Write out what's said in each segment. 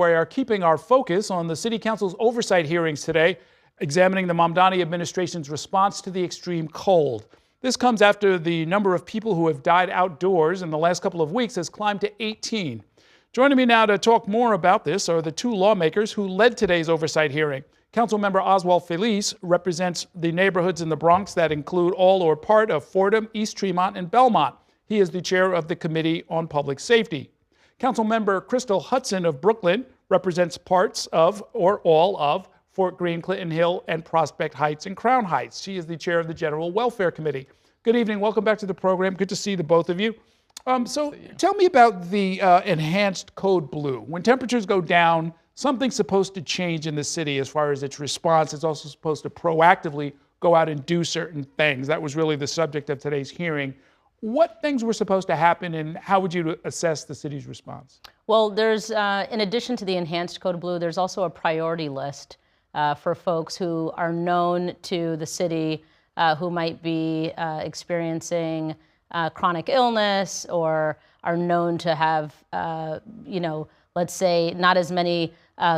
we are keeping our focus on the City Council's oversight hearings today, examining the Mamdani administration's response to the extreme cold. This comes after the number of people who have died outdoors in the last couple of weeks has climbed to 18. Joining me now to talk more about this are the two lawmakers who led today's oversight hearing. Councilmember Oswald Feliz represents the neighborhoods in the Bronx that include all or part of Fordham, East Tremont, and Belmont. He is the chair of the Committee on Public Safety. Councilmember Hudson of Brooklyn represents parts of or all of Fort Greene, Clinton Hill, and Prospect Heights and Crown Heights. She is the chair of the General Welfare Committee. Good evening. Welcome back to the program. Good to see the both of you. So tell me about the enhanced Code Blue. When temperatures go down, something's supposed to change in the city as far as its response. It's also supposed to proactively go out and do certain things. That was really the subject of today's hearing. What things were supposed to happen, and how would you assess the city's response? Well, there's, in addition to the enhanced Code Blue, there's also a priority list for folks who are known to the city who might be experiencing chronic illness or are known to have, let's say not as many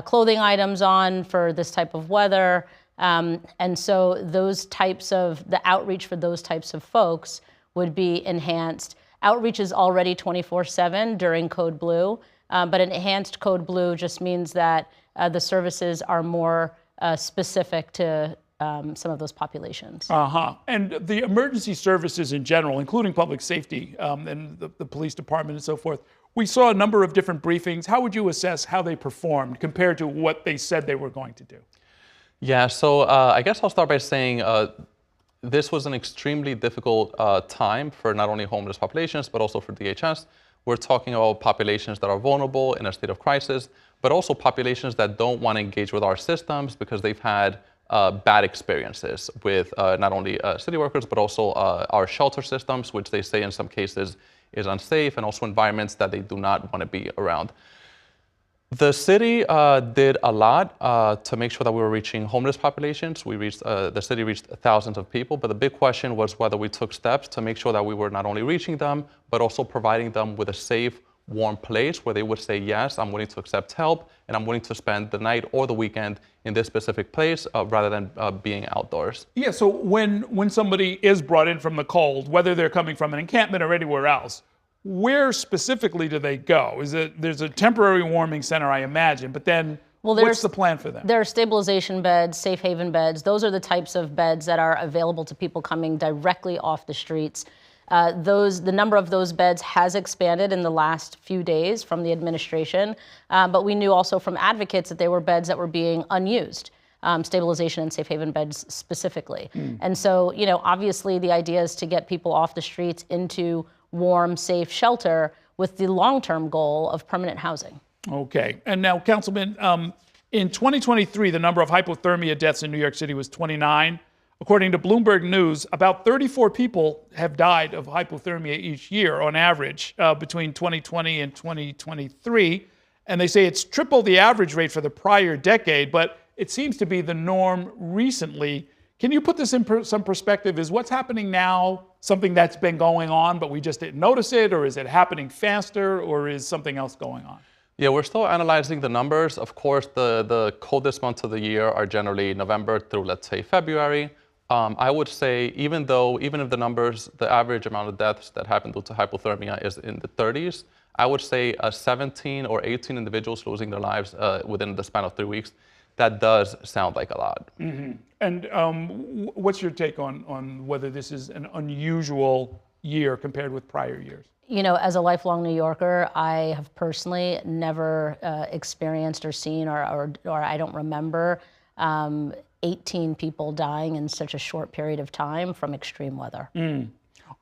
clothing items on for this type of weather. And so those types of, the outreach for those types of folks would be enhanced. Outreach is already 24/7 during Code Blue, but an enhanced Code Blue just means that the services are more specific to some of those populations. And the emergency services in general, including public safety and the police department and so forth, we saw a number of different briefings. How would you assess how they performed compared to what they said they were going to do? Yeah, so I guess I'll start by saying this was an extremely difficult time for not only homeless populations, but also for DHS. We're talking about populations that are vulnerable in a state of crisis, but also populations that don't want to engage with our systems because they've had bad experiences with not only city workers, but also our shelter systems, which they say in some cases is unsafe, and also environments that they do not want to be around. The city did a lot to make sure that we were reaching homeless populations. The city reached thousands of people, but the big question was whether we took steps to make sure that we were not only reaching them, but also providing them with a safe, warm place where they would say, yes, I'm willing to accept help, and I'm willing to spend the night or the weekend in this specific place rather than being outdoors. Yeah, so when somebody is brought in from the cold, whether they're coming from an encampment or anywhere else, where specifically do they go? There's a temporary warming center, I imagine, but then what's the plan for them? There are stabilization beds, safe haven beds. Those are the types of beds that are available to people coming directly off the streets. The number of those beds has expanded in the last few days from the administration, but we knew also from advocates that they were beds that were being unused. Stabilization and safe haven beds specifically. And so, obviously the idea is to get people off the streets into warm, safe shelter with the long-term goal of permanent housing. Okay. And now, Councilman, in 2023, the number of hypothermia deaths in New York City was 29. According to Bloomberg News, about 34 people have died of hypothermia each year on average between 2020 and 2023. And they say it's triple the average rate for the prior decade, but it seems to be the norm recently. Can you put this in some perspective? Is what's happening now something that's been going on, but we just didn't notice it, or is it happening faster, or is something else going on? Yeah, we're still analyzing the numbers. Of course, the coldest months of the year are generally November through, let's say, February. I would say even if the numbers, the average amount of deaths that happen due to hypothermia is in the 30s, I would say 17 or 18 individuals losing their lives within the span of 3 weeks, that does sound like a lot. And what's your take on whether this is an unusual year compared with prior years? As a lifelong New Yorker, I have personally never experienced or seen, or I don't remember 18 people dying in such a short period of time from extreme weather.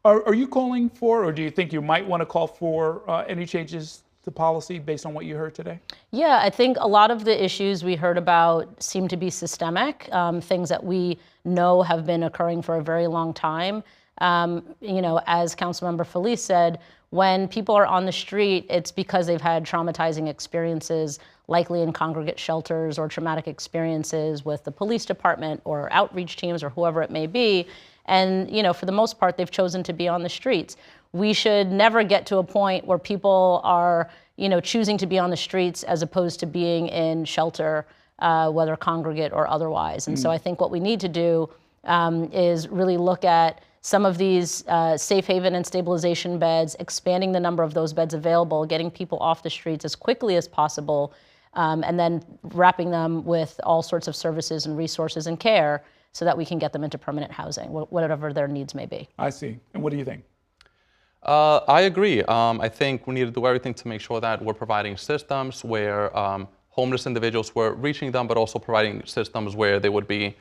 Are you calling for, or do you think you might want to call for any changes to policy based on what you heard today? Yeah, I think a lot of the issues we heard about seem to be systemic, things that we know have been occurring for a very long time. As Councilmember Feliz said, when people are on the street, it's because they've had traumatizing experiences, likely in congregate shelters, or traumatic experiences with the police department or outreach teams or whoever it may be. And, for the most part, they've chosen to be on the streets. We should never get to a point where people are, choosing to be on the streets as opposed to being in shelter, whether congregate or otherwise. And so I think what we need to do is really look at some of these safe haven and stabilization beds, expanding the number of those beds available, getting people off the streets as quickly as possible, and then wrapping them with all sorts of services and resources and care so that we can get them into permanent housing, whatever their needs may be. I see. And what do you think? I agree. I think we need to do everything to make sure that we're providing systems where homeless individuals, we're reaching them, but also providing systems where they would be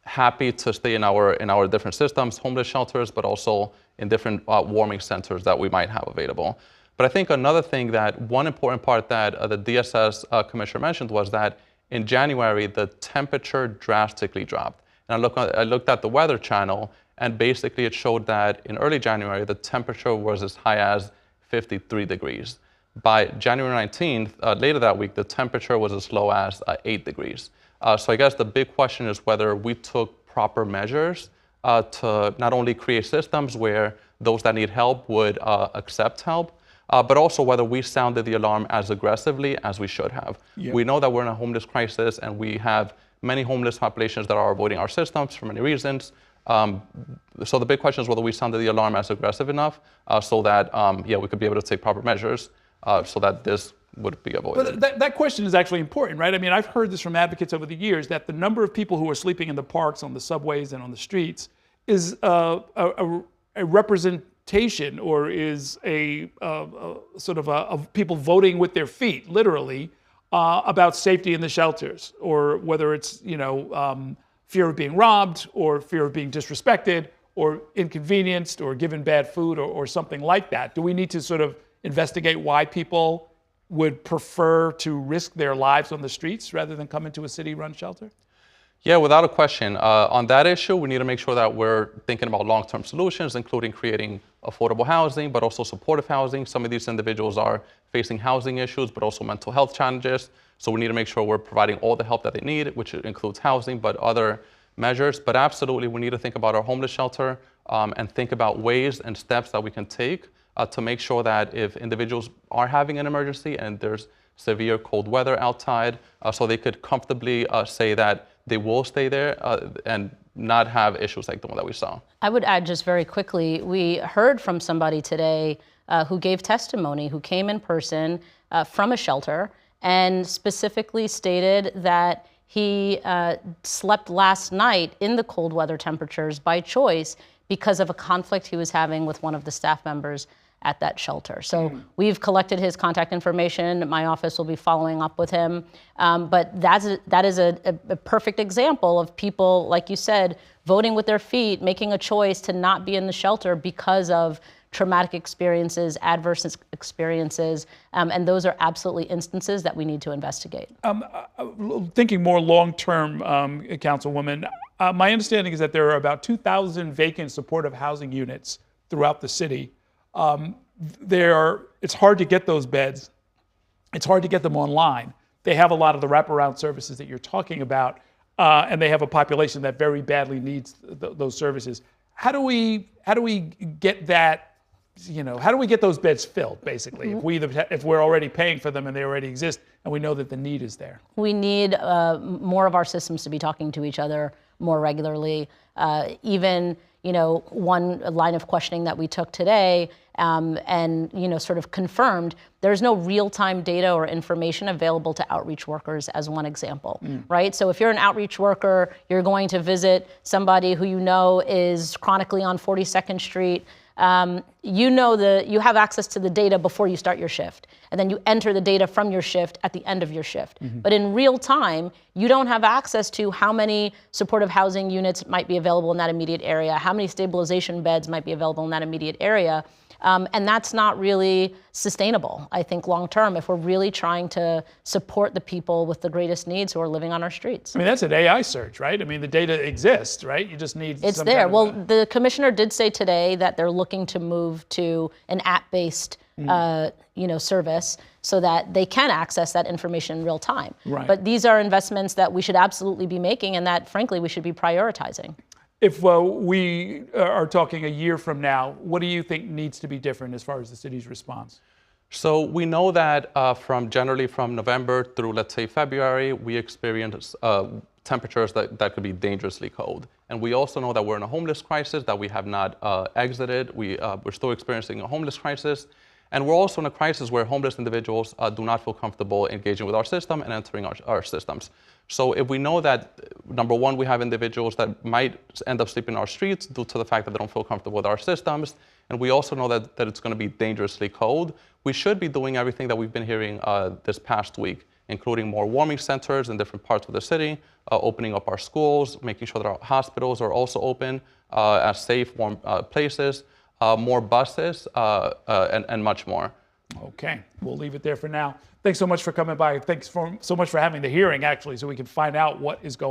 happy to stay in our different systems, homeless shelters, but also in different warming centers that we might have available. But I think another thing that one important part that the DSS commissioner mentioned was that in January, the temperature drastically dropped. And I looked at the Weather Channel, and basically it showed that in early January, the temperature was as high as 53 degrees. By January 19th, later that week, the temperature was as low as 8 degrees. So I guess the big question is whether we took proper measures to not only create systems where those that need help would accept help, but also whether we sounded the alarm as aggressively as we should have. Yep. We know that we're in a homeless crisis, and we have many homeless populations that are avoiding our systems for many reasons. So the big question is whether we sounded the alarm as aggressive enough so that we could be able to take proper measures so that this would be avoided. But that question is actually important, right? I mean, I've heard this from advocates over the years that the number of people who are sleeping in the parks, on the subways, and on the streets is a representation, or is a sort of people voting with their feet, literally, about safety in the shelters, or whether it's fear of being robbed, or fear of being disrespected, or inconvenienced, or given bad food, or something like that. Do we need to sort of investigate why people would prefer to risk their lives on the streets rather than come into a city-run shelter? Yeah, without a question. On that issue, we need to make sure that we're thinking about long-term solutions, including creating affordable housing, but also supportive housing. Some of these individuals are facing housing issues, but also mental health challenges. So we need to make sure we're providing all the help that they need, which includes housing, but other measures. But absolutely, we need to think about our homeless shelter and think about ways and steps that we can take to make sure that if individuals are having an emergency and there's severe cold weather outside, so they could comfortably say that they will stay there and not have issues like the one that we saw. I would add just very quickly, we heard from somebody today who gave testimony, who came in person from a shelter and specifically stated that he slept last night in the cold weather temperatures by choice because of a conflict he was having with one of the staff members at that shelter. So we've collected his contact information. My office will be following up with him. But that is a perfect example of people, like you said, voting with their feet, making a choice to not be in the shelter because of traumatic experiences, adverse experiences, and those are absolutely instances that we need to investigate. Thinking more long-term, Councilwoman, my understanding is that there are about 2,000 vacant supportive housing units throughout the city. It's hard to get those beds. It's hard to get them online. They have a lot of the wraparound services that you're talking about, and they have a population that very badly needs those services. How do we get that? How do we get those beds filled, basically, if we're already paying for them and they already exist and we know that the need is there? We need more of our systems to be talking to each other more regularly. Even one line of questioning that we took today and sort of confirmed, there's no real-time data or information available to outreach workers, as one example, right? So if you're an outreach worker, you're going to visit somebody who is chronically on 42nd Street, you have access to the data before you start your shift, and then you enter the data from your shift at the end of your shift. But in real time, you don't have access to how many supportive housing units might be available in that immediate area, how many stabilization beds might be available in that immediate area. And that's not really sustainable, I think, long term, if we're really trying to support the people with the greatest needs who are living on our streets. I mean, that's an AI search, right? I mean, the data exists, right? You just need it's there. Well, the commissioner did say today that they're looking to move to an app-based service so that they can access that information in real time. Right. But these are investments that we should absolutely be making and that, frankly, we should be prioritizing. If we are talking a year from now, what do you think needs to be different as far as the city's response? So we know that generally from November through, let's say, February, we experience temperatures that could be dangerously cold. And we also know that we're in a homeless crisis, that we have not exited. We're still experiencing a homeless crisis. And we're also in a crisis where homeless individuals do not feel comfortable engaging with our system and entering our systems. So if we know that, number one, we have individuals that might end up sleeping in our streets due to the fact that they don't feel comfortable with our systems, and we also know that it's going to be dangerously cold, we should be doing everything that we've been hearing this past week, including more warming centers in different parts of the city, opening up our schools, making sure that our hospitals are also open as safe, warm places, more buses, and much more. Okay, we'll leave it there for now. Thanks so much for coming by. Thanks so much for having the hearing, actually, so we can find out what is going on.